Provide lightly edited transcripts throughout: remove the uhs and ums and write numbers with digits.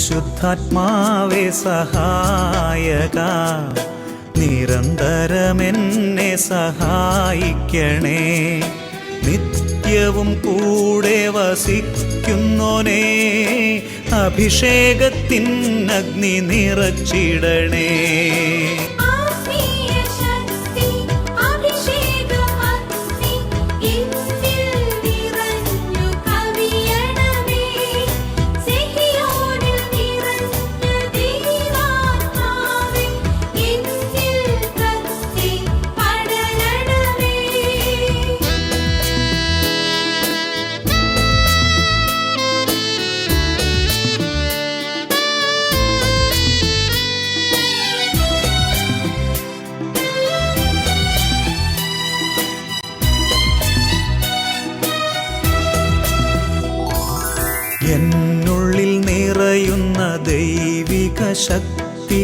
പരിശുദ്ധാത്മാവേ സഹായക, നിരന്തരമെന്നെ സഹായിക്കണേ. നിത്യവും കൂടെ വസിക്കുന്നോനേ, അഭിഷേകത്തിൻ അഗ്നി നിറച്ചിടണേ. എന്നുള്ളിൽ നിറയുന്ന ദൈവിക ശക്തി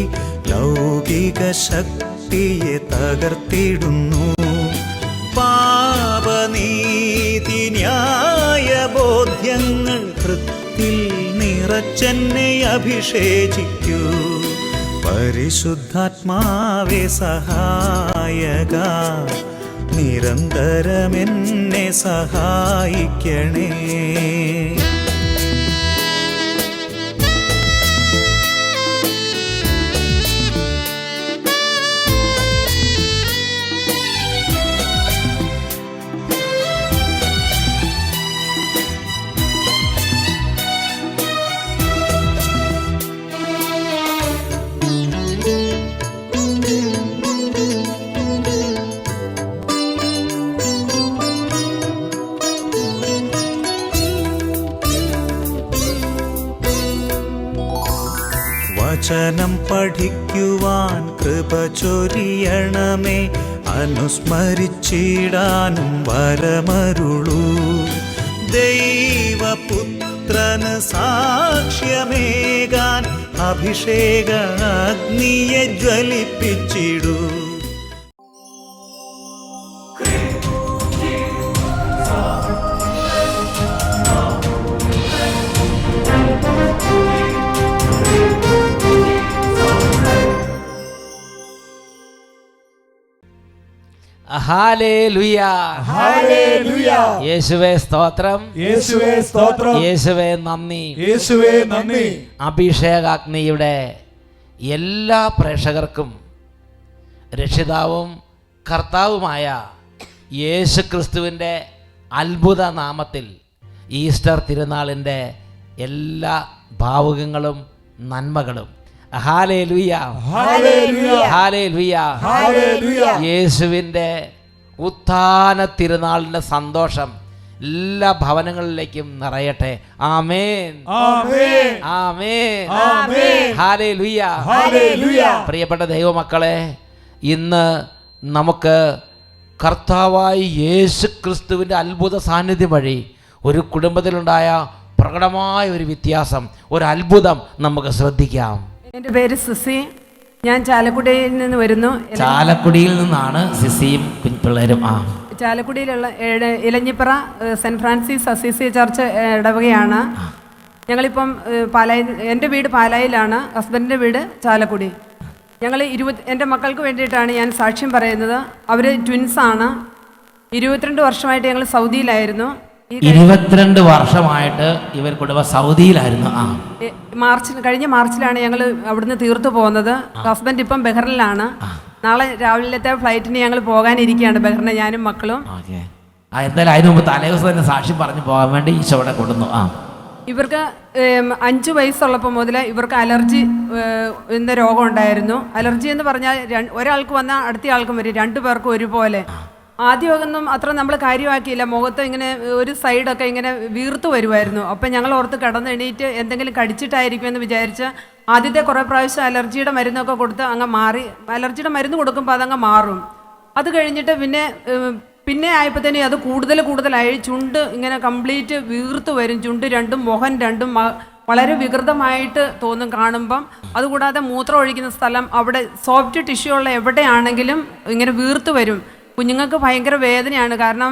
ലൗകിക ശക്തിയെ തകർത്തിടുന്നു. പാപനീതി ന്യായ ബോധ്യങ്ങൾ ഹൃത്തിൽ നിറച്ചെന്നെ അഭിഷേചിക്കൂ. പരിശുദ്ധാത്മാവേ സഹായക, നിരന്തരമെന്നെ സഹായിക്കണേ. വചനം പഠിക്കുവാൻ കൃപ ചൊരിയണമേ, അനുസ്മരിച്ചിടാനും വരമരുളൂ. ദൈവപുത്രന് സാക്ഷ്യമേകാൻ അഭിഷേക അഗ്നിയെ ജ്വലിപ്പിച്ചിടൂ. Hallelujah, hallelujah. യേശുവേ സ്തോത്രം, യേശുവേ സ്തോത്രം, യേശുവേ നന്ദി, യേശുവേ നന്ദി. അഭിഷേകാഗ്നിയുടെ എല്ലാ പ്രേക്ഷകർക്കും രക്ഷിതാവും കർത്താവുമായ യേശു ക്രിസ്തുവിൻ്റെ അത്ഭുത നാമത്തിൽ ഈസ്റ്റർ തിരുനാളിൻ്റെ എല്ലാ ഭാവുകങ്ങളും നന്മകളും. ഹല്ലേലൂയ, ഹല്ലേലൂയ, ഹല്ലേലൂയ, ഹല്ലേലൂയ. യേശുവിൻ്റെ ഉത്ഥാന തിരുനാളിൻ്റെ സന്തോഷം എല്ലാ ഭവനങ്ങളിലേക്കും നിറയട്ടെ. ആമേൻ, ആമേൻ, ആമേൻ, ആമേൻ. ഹല്ലേലൂയ, ഹല്ലേലൂയ. പ്രിയപ്പെട്ട ദൈവമക്കളെ, ഇന്ന് നമുക്ക് കർത്താവായ യേശു ക്രിസ്തുവിൻ്റെ അത്ഭുത സാന്നിധ്യം വഴി ഒരു കുടുംബത്തിലുണ്ടായ പ്രകടമായ ഒരു വ്യത്യാസം, ഒരു അത്ഭുതം നമുക്ക് ശ്രദ്ധിക്കാം. എൻ്റെ പേര് സിസി, ഞാൻ ചാലക്കുടിയിൽ നിന്ന് വരുന്നു. ചാലക്കുടിയിൽ നിന്നാണ് സിസിയും പിള്ളേരും. ചാലക്കുടിയിലുള്ള ഇലഞ്ഞിപ്പുറ സെൻറ്റ് ഫ്രാൻസിസ് അസീസി ചർച്ച് ഇടവകയാണ്. ഞങ്ങളിപ്പം പാലായിൽ, എൻ്റെ വീട് പാലായിലാണ്, ഹസ്ബൻഡിൻ്റെ വീട് ചാലക്കുടി. ഞങ്ങൾ എൻ്റെ മക്കൾക്ക് വേണ്ടിയിട്ടാണ് ഞാൻ സാക്ഷ്യം പറയുന്നത്. അവർ ട്വിൻസാണ്. 22 വർഷമായിട്ട് ഞങ്ങൾ സൗദിയിലായിരുന്നു. 22 വർഷമായിട്ട് ഇവർ കുടുംബം സൗദിയിലായിരുന്നു. കഴിഞ്ഞ മാർച്ചിലാണ് ഞങ്ങൾ അവിടുന്ന് തീർത്തു പോകുന്നത്. ഹസ്ബൻഡ് ഇപ്പം ബഹ്റിനിലാണ്. നാളെ രാവിലത്തെ ഫ്ലൈറ്റിന് ഞങ്ങൾ പോകാനിരിക്കുകയാണ്, ബഹ്റിന്, ഞാനും മക്കളും. എന്തായാലും അതിന് മുമ്പ് തലേദിവസം തന്നെ സാക്ഷ്യം പറഞ്ഞു പോകാൻ വേണ്ടി ഈശോടെ കൊടുന്നു. ഇവർക്ക് 5 വയസ്സുള്ളപ്പോൾ മുതൽ ഇവർക്ക് അലർജി എന്ന രോഗം ഉണ്ടായിരുന്നു. അലർജി എന്ന് പറഞ്ഞാൽ ഒരാൾക്ക് വന്നാൽ അടുത്ത ആൾക്കും വരും, 2 പേർക്കും ഒരുപോലെ. ആദ്യമൊന്നും അത്ര നമ്മൾ കാര്യമാക്കിയില്ല, മുഖത്ത് ഇങ്ങനെ ഒരു സൈഡൊക്കെ ഇങ്ങനെ വീർത്ത് വരുമായിരുന്നു. അപ്പം ഞങ്ങൾ ഓർത്ത് കിടന്നെണീറ്റ് എന്തെങ്കിലും കടിച്ചിട്ടായിരിക്കുമെന്ന് വിചാരിച്ച് ആദ്യത്തെ കുറേ പ്രാവശ്യം അലർജിയുടെ മരുന്നൊക്കെ കൊടുത്ത് അങ്ങ് മാറി. അലർജിയുടെ മരുന്ന് കൊടുക്കുമ്പോൾ അതങ്ങ് മാറും. അത് കഴിഞ്ഞിട്ട് പിന്നെ ആയപ്പോഴത്തേനും അത് കൂടുതലായി. ചുണ്ട് ഇങ്ങനെ കംപ്ലീറ്റ് വീർത്ത് വരും, ചുണ്ട് രണ്ടും മുഖം രണ്ടും വളരെ വികൃതമായിട്ട് തോന്നും കാണുമ്പം. അതുകൂടാതെ മൂത്രം ഒഴിക്കുന്ന സ്ഥലം, അവിടെ സോഫ്റ്റ് ടിഷ്യൂ ഉള്ള എവിടെയാണെങ്കിലും ഇങ്ങനെ വീർത്ത് വരും. കുഞ്ഞുങ്ങൾക്ക് ഭയങ്കര വേദനയാണ്, കാരണം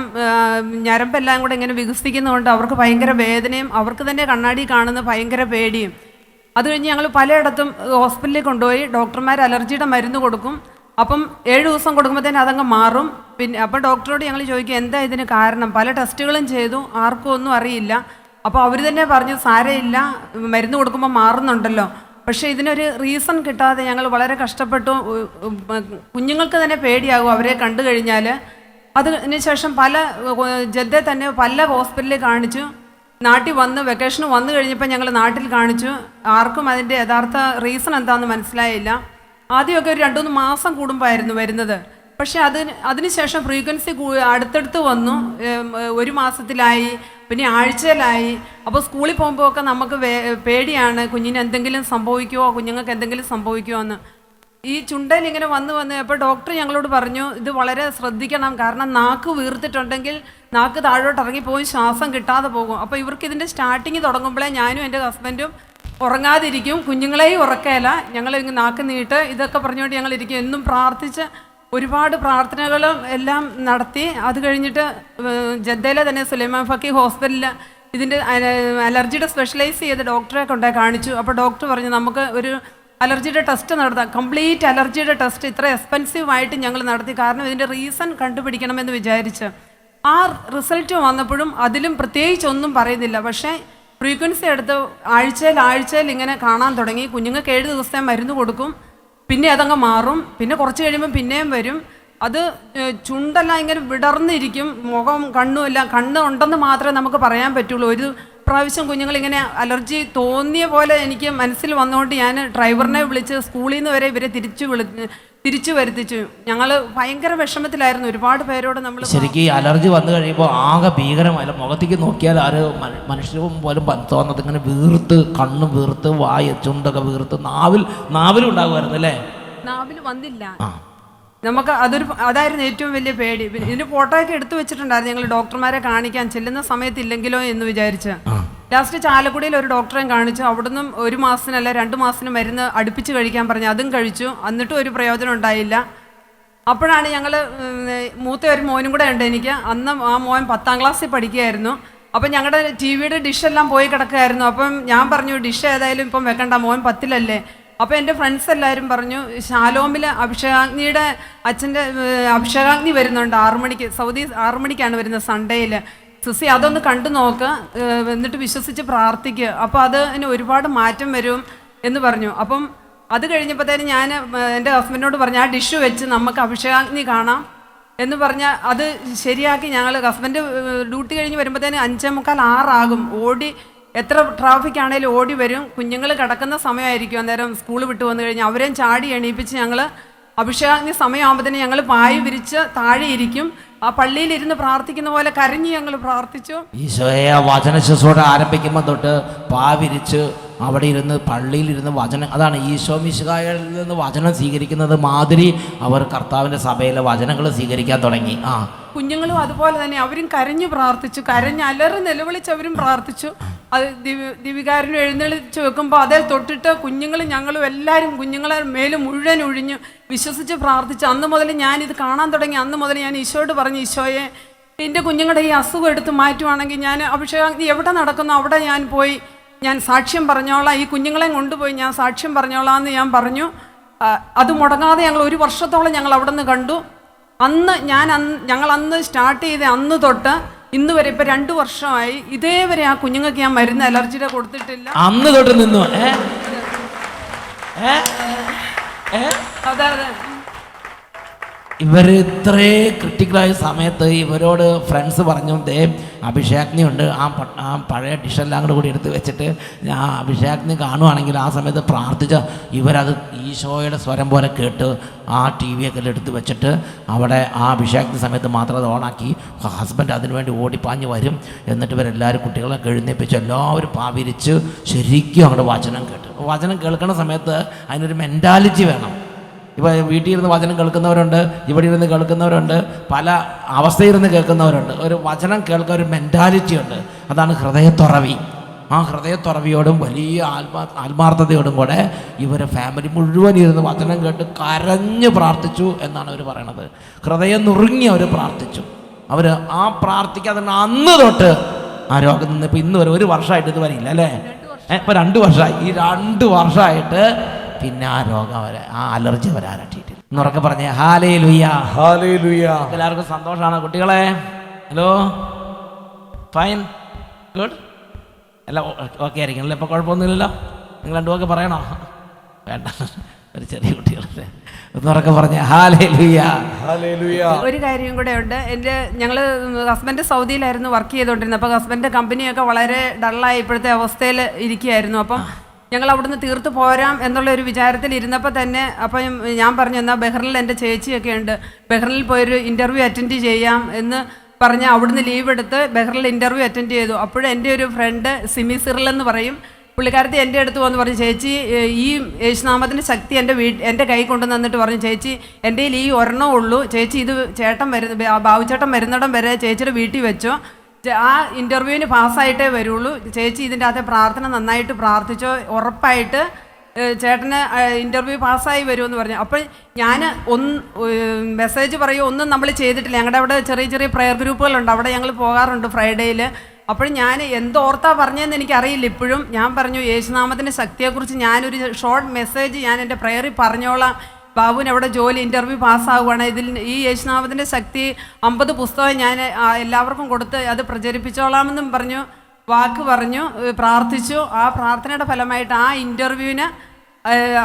ഞരമ്പെല്ലാം കൂടെ ഇങ്ങനെ വികസിക്കുന്നതുകൊണ്ട് അവർക്ക് ഭയങ്കര വേദനയും അവർക്ക് തന്നെ കണ്ണാടി കാണുന്ന ഭയങ്കര പേടിയും. അത് കഴിഞ്ഞ് ഞങ്ങൾ പലയിടത്തും ഹോസ്പിറ്റലിൽ കൊണ്ടുപോയി ഡോക്ടർമാർ അലർജിയുടെ മരുന്ന് കൊടുക്കും. അപ്പം 7 ദിവസം കൊടുക്കുമ്പോഴത്തേന് അതങ്ങ് മാറും. പിന്നെ അപ്പം ഡോക്ടറോട് ഞങ്ങൾ ചോദിക്കും എന്താ ഇതിന് കാരണം, പല ടെസ്റ്റുകളും ചെയ്തു, ആർക്കും ഒന്നും അറിയില്ല. അപ്പോൾ അവർ തന്നെ പറഞ്ഞു സാരമില്ല, മരുന്ന് കൊടുക്കുമ്പോൾ മാറുന്നുണ്ടല്ലോ. പക്ഷേ ഇതിനൊരു റീസൺ കിട്ടാതെ ഞങ്ങൾ വളരെ കഷ്ടപ്പെട്ടു. കുഞ്ഞുങ്ങൾക്ക് തന്നെ പേടിയാകും അവരെ കണ്ടു കഴിഞ്ഞാൽ. അതിന് ശേഷം ജദ്ദയിൽ തന്നെ പല ഹോസ്പിറ്റലിൽ കാണിച്ചു. നാട്ടിൽ വന്ന് വെക്കേഷന് വന്നു കഴിഞ്ഞപ്പോൾ ഞങ്ങൾ നാട്ടിൽ കാണിച്ചു. ആർക്കും അതിൻ്റെ യഥാർത്ഥ റീസൺ എന്താണെന്ന് മനസ്സിലായില്ല. ആദ്യമൊക്കെ ഒരു 2-3 മാസം കൂടുമ്പോഴായിരുന്നു വരുന്നത്. പക്ഷേ അതിനുശേഷം ഫ്രീക്വൻസി അടുത്തടുത്ത് വന്നു. 1 മാസത്തിലായി, പിന്നെ ആഴ്ചയിലായി. അപ്പോൾ സ്കൂളിൽ പോകുമ്പോൾ ഒക്കെ നമുക്ക് പേടിയാണ്, കുഞ്ഞിന് എന്തെങ്കിലും സംഭവിക്കുമോ, കുഞ്ഞുങ്ങൾക്ക് എന്തെങ്കിലും സംഭവിക്കുമോ എന്ന്. ഈ ചുണ്ടയിൽ ഇങ്ങനെ വന്ന് അപ്പോൾ ഡോക്ടർ ഞങ്ങളോട് പറഞ്ഞു ഇത് വളരെ ശ്രദ്ധിക്കണം, കാരണം നാക്ക് വീർത്തിട്ടുണ്ടെങ്കിൽ നാക്ക് താഴോട്ട് ഇറങ്ങിപ്പോയി ശ്വാസം കിട്ടാതെ പോകും. അപ്പോൾ ഇവർക്ക് ഇതിൻ്റെ സ്റ്റാർട്ടിങ് തുടങ്ങുമ്പോഴേ ഞാനും എൻ്റെ ഹസ്ബൻഡും ഉറങ്ങാതിരിക്കും, കുഞ്ഞുങ്ങളെയും ഉറക്കയില്ല. ഞങ്ങൾ നാക്ക് നീട്ട് ഇതൊക്കെ പറഞ്ഞുകൊണ്ട് ഞങ്ങളിരിക്കും. എന്നും പ്രാർത്ഥിച്ച് ഒരുപാട് പ്രാർത്ഥനകളും എല്ലാം നടത്തി. അത് കഴിഞ്ഞിട്ട് ജദ്ദയിലെ തന്നെ സുലൈമാൻ ഫക്കി ഹോസ്പിറ്റലിൽ ഇതിൻ്റെ അലർജിയുടെ സ്പെഷ്യലൈസ് ചെയ്ത ഡോക്ടറെ കൊണ്ടുപോയി കാണിച്ചു. അപ്പോൾ ഡോക്ടർ പറഞ്ഞു നമുക്ക് ഒരു അലർജിയുടെ ടെസ്റ്റ് നടത്താം. കംപ്ലീറ്റ് അലർജിയുടെ ടെസ്റ്റ് ഇത്ര എക്സ്പെൻസീവായിട്ട് ഞങ്ങൾ നടത്തി, കാരണം ഇതിൻ്റെ റീസൺ കണ്ടുപിടിക്കണമെന്ന് വിചാരിച്ച്. ആ റിസൾട്ട് വന്നപ്പോഴും അതിലും പ്രത്യേകിച്ചൊന്നും പറയുന്നില്ല. പക്ഷേ ഫ്രീക്വൻസി എടുത്ത് ആഴ്ചയിൽ ഇങ്ങനെ കാണാൻ തുടങ്ങി. കുഞ്ഞുങ്ങൾക്ക് 7 ദിവസത്തെ മരുന്ന് കൊടുക്കും, പിന്നെ അതങ്ങ് മാറും. പിന്നെ കുറച്ച് കഴിയുമ്പോൾ പിന്നെയും വരും. അത് ചുണ്ടെല്ലാം ഇങ്ങനെ വിടർന്നിരിക്കും, മുഖം കണ്ണുമെല്ലാം. കണ്ണ് ഉണ്ടെന്ന് മാത്രമേ നമുക്ക് പറയാൻ പറ്റുള്ളൂ. ഒരു പ്രാവശ്യം കുഞ്ഞുങ്ങളിങ്ങനെ അലർജി തോന്നിയ പോലെ എനിക്ക് മനസ്സിൽ വന്നുകൊണ്ട് ഞാൻ ഡ്രൈവറിനെ വിളിച്ച് സ്കൂളിൽ നിന്ന് വരെ ഇവരെ തിരിച്ചു വരുത്തിച്ചു. ഞങ്ങൾ ഭയങ്കര വിഷമത്തിലായിരുന്നു. ഒരുപാട് പേരോട് നമ്മൾ ശരിക്കും ഈ അലർജി വന്നു കഴിയുമ്പോൾ ആകെ ഭീകരമല്ല. മുഖത്തേക്ക് നോക്കിയാൽ മനുഷ്യരും പോലും തോന്നുന്നത് ഇങ്ങനെ വീർത്ത്, കണ്ണും വീർത്ത്, വായ ചുണ്ടൊക്കെ വീർത്ത്, നാവിലും ഉണ്ടാകുമായിരുന്നു അല്ലേ? നാവിൽ വന്നില്ല നമുക്ക്. അതായിരുന്നു ഏറ്റവും വലിയ പേടി. ഇതിന് ഫോട്ടോ ഒക്കെ എടുത്തു വെച്ചിട്ടുണ്ടായിരുന്നു ഞങ്ങൾ ഡോക്ടർമാരെ കാണിക്കാൻ ചെല്ലുന്ന സമയത്ത് ഇല്ലെങ്കിലോ എന്ന് വിചാരിച്ച്. ലാസ്റ്റ് ചാലക്കുടിയിൽ ഒരു ഡോക്ടറെ കാണിച്ചു. അവിടുന്ന് 1 മാസത്തിനല്ല 2 മാസത്തിന് മരുന്ന് അടുപ്പിച്ച് കഴിക്കാൻ പറഞ്ഞു. അതും കഴിച്ചു, എന്നിട്ടും ഒരു പ്രയോജനം ഉണ്ടായില്ല. അപ്പോഴാണ് ഞങ്ങൾ മൂത്ത ഒരു മോനും കൂടെ ഉണ്ട് എനിക്ക്. അന്ന് ആ മോൻ 10ാം ക്ലാസ്സിൽ പഠിക്കുകയായിരുന്നു. അപ്പം ഞങ്ങളുടെ TV-യുടെ ഡിഷെല്ലാം പോയി കിടക്കുകയായിരുന്നു. അപ്പം ഞാൻ പറഞ്ഞു ഡിഷ് ഏതായാലും ഇപ്പം വെക്കണ്ട, മോൻ 10-ലല്ലേ. അപ്പോൾ എൻ്റെ ഫ്രണ്ട്സ് എല്ലാവരും പറഞ്ഞു ഷാലോമിൽ അഭിഷേകാഗ്നിയുടെ അച്ഛൻ്റെ അഭിഷേകാഗ്നി വരുന്നുണ്ട് 6 മണിക്ക്, സൗദി 6 മണിക്കാണ് വരുന്നത് സൺഡേയിൽ. സിസി അതൊന്ന് കണ്ടു നോക്ക്, എന്നിട്ട് വിശ്വസിച്ച് പ്രാർത്ഥിക്കുക, അപ്പോൾ അതിന് ഒരുപാട് മാറ്റം വരും എന്ന് പറഞ്ഞു. അപ്പം അത് കഴിഞ്ഞപ്പോഴത്തേനും ഞാൻ എൻ്റെ ഹസ്ബൻഡിനോട് പറഞ്ഞു ആ ഡിഷ് വെച്ച് നമുക്ക് അഭിഷേകാഗ്നി കാണാം എന്ന് പറഞ്ഞാൽ അത് ശരിയാക്കി. ഞങ്ങൾ ഹസ്ബൻഡ് ഡ്യൂട്ടി കഴിഞ്ഞ് വരുമ്പോഴത്തേനും 5:45, 6 ആകും. ഓടി എത്ര ട്രാഫിക് ആണെങ്കിലും ഓടി വരും. കുഞ്ഞുങ്ങൾ കിടക്കുന്ന സമയമായിരിക്കും അന്നേരം സ്കൂൾ വിട്ട് വന്നു കഴിഞ്ഞാൽ അവരെയും ചാടി എണീപ്പിച്ച് ഞങ്ങൾ അഭിഷേകാഗ്നി സമയമാകുമ്പോഴത്തേന് ഞങ്ങൾ പായ വിരിച്ച് താഴെ ഇരിക്കും. ആ പള്ളിയിലിരുന്ന് പ്രാർത്ഥിക്കുന്ന പോലെ കരഞ്ഞ് ഞങ്ങൾ പ്രാർത്ഥിച്ചു. ഈശോയെ വചന ശുശ്രൂഷ ആരംഭിക്കുമ്പോൾ തൊട്ട് വിരിച്ച് അവിടെ ഇരുന്ന് പള്ളിയിലിരുന്ന് വചനം, അതാണ് ഈശോ മിശിഹായിൽ നിന്ന് വചനം സ്വീകരിക്കുന്നത് മാതിരി അവർ കർത്താവിൻ്റെ സഭയിലെ വചനങ്ങൾ സ്വീകരിക്കാൻ തുടങ്ങി. കുഞ്ഞുങ്ങളും അതുപോലെ തന്നെ അവരും കരഞ്ഞു പ്രാർത്ഥിച്ചു, അലറി നിലവിളിച്ച് അവരും പ്രാർത്ഥിച്ചു. അത് ദിവികാരനും എഴുന്നള്ളിച്ച് വെക്കുമ്പോൾ അതേ തൊട്ടിട്ട് കുഞ്ഞുങ്ങളും ഞങ്ങളും എല്ലാവരും കുഞ്ഞുങ്ങളെ മേലും മുഴുവൻ ഒഴിഞ്ഞു വിശ്വസിച്ച് പ്രാർത്ഥിച്ചു. അന്ന് മുതൽ ഞാനിത് കാണാൻ തുടങ്ങി. അന്ന് മുതൽ ഞാൻ ഈശോയോട് പറഞ്ഞു, ഈശോയെ എൻ്റെ കുഞ്ഞുങ്ങളുടെ ഈ അസുഖം എടുത്ത് മാറ്റുവാണെങ്കിൽ ഞാൻ അഭിഷേകാഗ്നി എവിടെ നടക്കുന്നു അവിടെ ഞാൻ സാക്ഷ്യം പറഞ്ഞോളാം, ഈ കുഞ്ഞുങ്ങളെ കൊണ്ടുപോയി ഞാൻ സാക്ഷ്യം പറഞ്ഞോളാം എന്ന് ഞാൻ പറഞ്ഞു. അത് മുടങ്ങാതെ ഞങ്ങൾ 1 വർഷത്തോളം ഞങ്ങൾ അവിടെ നിന്ന് കണ്ടു. ഞങ്ങൾ അന്ന് സ്റ്റാർട്ട് ചെയ്ത് അന്ന് തൊട്ട് ഇന്ന് വരെ ഇപ്പം 2 വർഷമായി. ഇതേവരെ ആ കുഞ്ഞുങ്ങൾക്ക് ഞാൻ മരുന്ന് അലർജിയുടെ കൊടുത്തിട്ടില്ല. അന്ന് തൊട്ട് നിന്നു. അതെ ഇവർ ഇത്രേ ക്രിട്ടിക്കലായ സമയത്ത് ഇവരോട് ഫ്രണ്ട്സ് പറഞ്ഞു അഭിഷേകാഗ്നി ഉണ്ട്, ആ പഴയ ഡിഷെല്ലാം കൂടി എടുത്ത് വെച്ചിട്ട് ഞാൻ അഭിഷേകാഗ്നി കാണുവാണെങ്കിൽ ആ സമയത്ത് പ്രാർത്ഥിച്ച ഇവരത് ഈശോയുടെ സ്വരം പോലെ കേട്ട് ആ TV ഒക്കെ എടുത്ത് വെച്ചിട്ട് അവിടെ ആ അഭിഷേകാഗ്നി സമയത്ത് മാത്രം അത് ഓണാക്കി ഹസ്ബൻഡ് അതിനുവേണ്ടി ഓടിപ്പാഞ്ഞ് വരും. എന്നിട്ട് ഇവരെല്ലാവരും കുട്ടികളെ എഴുന്നേപ്പിച്ച് എല്ലാവരും പാവിരിച്ച് ശരിക്കും അങ്ങോട്ട് വചനം കേൾക്കുന്ന സമയത്ത് അതിനൊരു മെൻറ്റാലിറ്റി വേണം. ഇപ്പോൾ വീട്ടിൽ ഇരുന്ന് വചനം കേൾക്കുന്നവരുണ്ട്, ഇവിടെ ഇരുന്ന് കേൾക്കുന്നവരുണ്ട്, പല അവസ്ഥയിരുന്ന് കേൾക്കുന്നവരുണ്ട്. ഒരു വചനം കേൾക്കാൻ ഒരു മെൻറ്റാലിറ്റി ഉണ്ട്, അതാണ് ഹൃദയത്തുറവി. ആ ഹൃദയത്തുറവിയോടും വലിയ ആത്മാർത്ഥതയോടും കൂടെ ഇവരെ ഫാമിലി മുഴുവൻ ഇരുന്ന് വചനം കേട്ട് കരഞ്ഞ് പ്രാർത്ഥിച്ചു എന്നാണ് അവർ പറയണത്. ഹൃദയം നുറുങ്ങി അവർ പ്രാർത്ഥിച്ചു. അവർ ആ പ്രാർത്ഥിക്കാതെ അന്ന് തൊട്ട് ആ രോഗം നിന്നിപ്പോൾ ഇന്ന് വരെ 1 വർഷമായിട്ട് ഇത് വരില്ല അല്ലേ? ഇപ്പൊ 2 വർഷമായി. ഈ 2 വർഷമായിട്ട് പിന്നെ ആ രോഗം ആ അലർജി വരാനായിട്ടില്ല. എന്നുറക്കെ പറഞ്ഞേ ഹല്ലേലൂയ. ഹല്ലേലൂയ. എല്ലാവർക്കും സന്തോഷമാണോ കുട്ടികളെ? ഹലോ, ഫൈൻ, ഗുഡ്, എല്ലാം ഓക്കെ ആയിരിക്കും. ഇപ്പൊ കുഴപ്പമൊന്നുമില്ലല്ലോ. നിങ്ങൾ 2 വാക്ക് പറയണോ? വേണ്ട, ഒരു ചെറിയ കുട്ടികളല്ലേ. എന്നുറക്കെ പറഞ്ഞേ ഹല്ലേലൂയ. ഹല്ലേലൂയ. ഒരു കാര്യം കൂടെ ഉണ്ട്. ഞങ്ങൾ ഹസ്ബൻഡ് സൗദിയിലായിരുന്നു വർക്ക് ചെയ്തുകൊണ്ടിരുന്നത്. അപ്പോൾ ഹസ്ബൻഡിൻ്റെ കമ്പനിയൊക്കെ വളരെ ഡള്ളായി ഇപ്പോഴത്തെ അവസ്ഥയിൽ ഇരിക്കുകയായിരുന്നു. അപ്പം ഞങ്ങൾ അവിടുന്ന് തീർത്ത് പോരാം എന്നുള്ള ഒരു വിചാരത്തിൽ ഇരുന്നപ്പോൾ തന്നെ അപ്പം ഞാൻ പറഞ്ഞു, എന്നാൽ ബഹ്റിനിൽ എൻ്റെ ചേച്ചിയൊക്കെ ഉണ്ട്, ബഹ്റിനിൽ പോയൊരു ഇൻ്റർവ്യൂ അറ്റൻഡ് ചെയ്യാം എന്ന് പറഞ്ഞ് അവിടുന്ന് ലീവ് എടുത്ത് ബഹ്റിനിൽ ഇൻ്റർവ്യൂ അറ്റൻഡ് ചെയ്തു. അപ്പോഴും എൻ്റെ ഒരു ഫ്രണ്ട് സിമി സിറിൽ എന്ന് പറയും, പുള്ളിക്കാരത്തി എൻ്റെ അടുത്ത് വന്ന് പറഞ്ഞു, ചേച്ചി ഈ യേശുനാമത്തിൻ്റെ ശക്തി എൻ്റെ കൈ കൊണ്ടു തന്നിട്ട് പറഞ്ഞു, ചേച്ചി എൻ്റെ കയ്യിൽ ഈ ഒരെണ്ണമേ ഉള്ളൂ, ചേച്ചി ഇത് ബാബുചേട്ടൻ വരുന്നിടം വരെ ചേച്ചിയുടെ വീട്ടിൽ വെച്ചോ, ആ ഇൻ്റർവ്യൂവിന് പാസ്സായിട്ടേ വരുള്ളൂ, ചേച്ചി ഇതിൻ്റെ അകത്തെ പ്രാർത്ഥന നന്നായിട്ട് പ്രാർത്ഥിച്ചോ, ഉറപ്പായിട്ട് ചേട്ടന് ഇൻ്റർവ്യൂ പാസ്സായി വരുമെന്ന് പറഞ്ഞു. അപ്പോൾ ഞാൻ മെസ്സേജ് പറയുമോ ഒന്നും നമ്മൾ ചെയ്തിട്ടില്ല. ഞങ്ങളുടെ അവിടെ ചെറിയ ചെറിയ പ്രെയർ ഗ്രൂപ്പുകളുണ്ട്, അവിടെ ഞങ്ങൾ പോകാറുണ്ട് ഫ്രൈഡേയിൽ. അപ്പോൾ ഞാൻ എന്തോർത്താ പറഞ്ഞതെന്ന് എനിക്കറിയില്ല ഇപ്പോഴും. ഞാൻ പറഞ്ഞു, യേശുനാമത്തിൻ്റെ ശക്തിയെക്കുറിച്ച് ഞാനൊരു ഷോർട്ട് മെസ്സേജ് ഞാൻ എൻ്റെ പ്രെയറിൽ പറഞ്ഞോളാം, ബാബുവിന് അവിടെ ജോലി ഇൻ്റർവ്യൂ പാസ്സാവുകയാണ്, ഈ യേശുനാമത്തിൻ്റെ ശക്തി 50 പുസ്തകം ഞാൻ എല്ലാവർക്കും കൊടുത്ത് അത് പ്രചരിപ്പിച്ചോളാമെന്നും പറഞ്ഞു, വാക്ക് പറഞ്ഞു, പ്രാർത്ഥിച്ചു. ആ പ്രാർത്ഥനയുടെ ഫലമായിട്ട് ആ ഇൻ്റർവ്യൂവിന്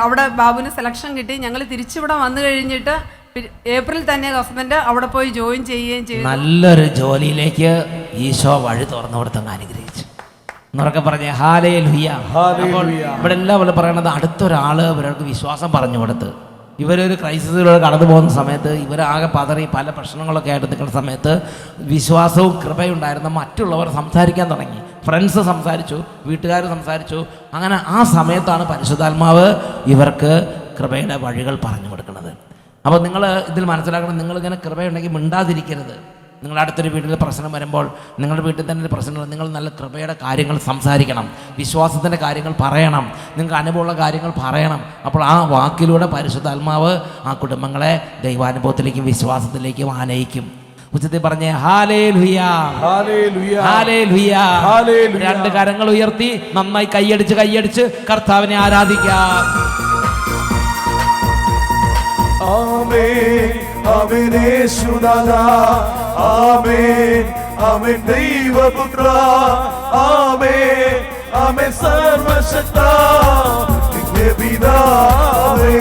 അവിടെ ബാബുവിന് സെലക്ഷൻ കിട്ടി. ഞങ്ങൾ തിരിച്ചിവിടെ വന്നു കഴിഞ്ഞിട്ട് ഏപ്രിൽ തന്നെ ഹസ്ബൻഡ് അവിടെ പോയി ജോയിൻ ചെയ്യുകയും ചെയ്തു. നല്ലൊരു ജോലിയിലേക്ക് ഈശോ വഴി തുറന്നു കൊടുത്തങ്ങ് അനുഗ്രഹിച്ചു. എന്നൊക്കെ പറഞ്ഞേ ഹല്ലേലൂയ. അപ്പോൾ ഇവിടെ എല്ലാവരും പറയണത് അടുത്തൊരാള് ഇവർക്ക് വിശ്വാസം പറഞ്ഞു കൊടുത്ത് ഇവരൊരു ക്രൈസിസിലൂടെ കടന്നു പോകുന്ന സമയത്ത് ഇവരാകെ പതറി പല പ്രശ്നങ്ങളൊക്കെ ആയിട്ട് നിൽക്കുന്ന സമയത്ത് വിശ്വാസവും കൃപയുണ്ടായിരുന്ന മറ്റുള്ളവർ സംസാരിക്കാൻ തുടങ്ങി. ഫ്രണ്ട്സ് സംസാരിച്ചു, വീട്ടുകാർ സംസാരിച്ചു. അങ്ങനെ ആ സമയത്താണ് പരിശുദ്ധാത്മാവ് ഇവർക്ക് കൃപയുടെ വഴികൾ പറഞ്ഞു കൊടുക്കുന്നത്. അപ്പോൾ നിങ്ങൾ ഇതിൽ മനസ്സിലാക്കണം, നിങ്ങളിങ്ങനെ കൃപയുണ്ടെങ്കിൽ മിണ്ടാതിരിക്കരുത്. നിങ്ങളുടെ അടുത്തൊരു വീട്ടിൽ പ്രശ്നം വരുമ്പോൾ, നിങ്ങളുടെ വീട്ടിൽ തന്നെ ഒരു പ്രശ്നങ്ങൾ, നിങ്ങൾ നല്ല കൃപയുടെ കാര്യങ്ങൾ സംസാരിക്കണം, വിശ്വാസത്തിൻ്റെ കാര്യങ്ങൾ പറയണം, നിങ്ങൾക്ക് അനുഭവമുള്ള കാര്യങ്ങൾ പറയണം. അപ്പോൾ ആ വാക്കിലൂടെ പരിശുദ്ധാത്മാവ് ആ കുടുംബങ്ങളെ ദൈവാനുഭവത്തിലേക്കും വിശ്വാസത്തിലേക്കും ആനയിക്കും. ഉച്ചത്തിൽ പറഞ്ഞേ ഹല്ലേലൂയ, ഹല്ലേലൂയ, ഹല്ലേലൂയ. ഹല്ലേലൂയ. 2 കരങ്ങൾ ഉയർത്തി നന്നായി കൈയടിച്ച് കർത്താവിനെ ആരാധിക്കാം. ആമേൻ, ആമേൻ യേശുനാഥാ, ആമേൻ, ആമേൻ ദൈവപുത്ര, ആമേൻ, ആമേൻ സർവശക്താ, നിത്യപിതാവേ.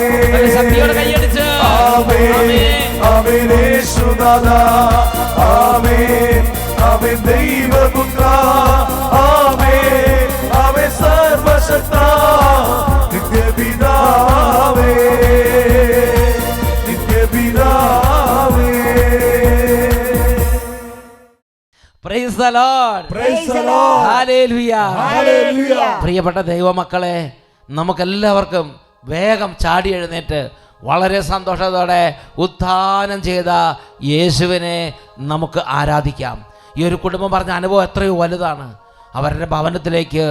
ശക്തിയോടെ കൈയടിച്ച് ആമേൻ, ആമേൻ യേശുനാഥാ, ആമേൻ, ആമേൻ ദൈവപുത്ര, ആമേൻ, ആമേൻ സർവശക്താ, നിത്യപിതാവേ. Praise the Lord. Praise the Lord. Hallelujah. Hallelujah. പ്രിയപ്പെട്ട ദൈവമക്കളെ, നമുക്കെല്ലാവർക്കും വേഗം ചാടി എഴുന്നേറ്റ് വളരെ സന്തോഷത്തോടെ ഉത്ഥാനം ചെയ്ത യേശുവിനെ നമുക്ക് ആരാധിക്കാം. ഈ ഒരു കുടുംബം പറഞ്ഞ അനുഭവം എത്രയോ വലുതാണ്. അവരുടെ ഭവനത്തിലേക്ക്